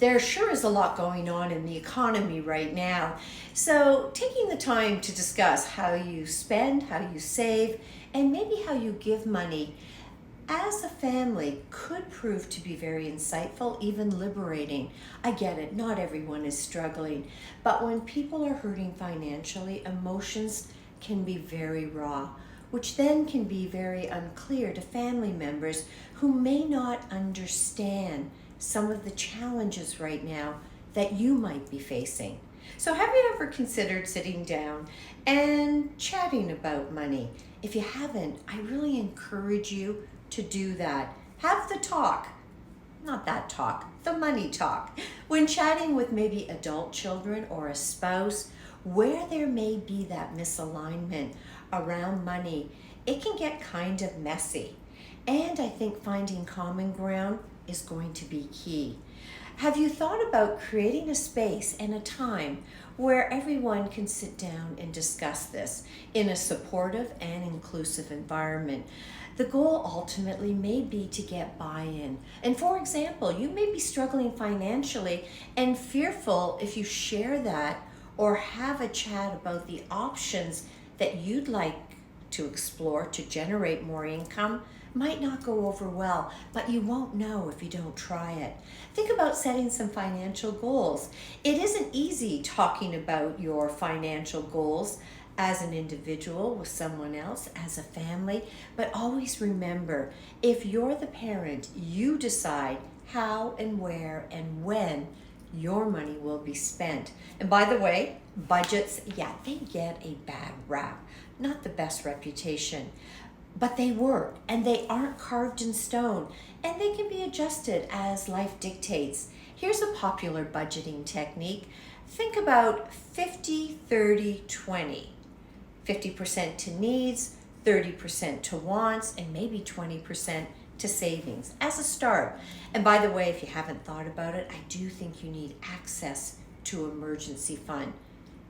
there sure is a lot going on in the economy right now. So, taking the time to discuss how you spend, how you save, and maybe how you give money as a family could prove to be very insightful, even liberating. I get it, not everyone is struggling, but when people are hurting financially, emotions can be very raw, which then can be very unclear to family members who may not understand some of the challenges right now that you might be facing. So, have you ever considered sitting down and chatting about money? If you haven't, I really encourage you to do that. Have the talk, not that talk, the money talk. When chatting with maybe adult children or a spouse, where there may be that misalignment around money, it can get kind of messy. And I think finding common ground is going to be key. Have you thought about creating a space and a time where everyone can sit down and discuss this in a supportive and inclusive environment? The goal ultimately may be to get buy-in. And for example, you may be struggling financially and fearful if you share that or have a chat about the options that you'd like to explore to generate more income might not go over well, but you won't know if you don't try it. Think about setting some financial goals. It isn't easy talking about your financial goals as an individual with someone else, as a family, but always remember, if you're the parent, you decide how and where and when your money will be spent. And by the way, budgets, yeah, they get a bad rap, not the best reputation, but they work and they aren't carved in stone and they can be adjusted as life dictates. Here's a popular budgeting technique. Think about 50, 30, 20. 50% to needs, 30% to wants, and maybe 20% to savings as a start. And by the way, if you haven't thought about it, I do think you need access to emergency fund.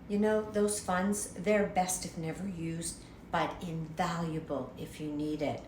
You know, those funds, they're best if never used, but invaluable if you need it.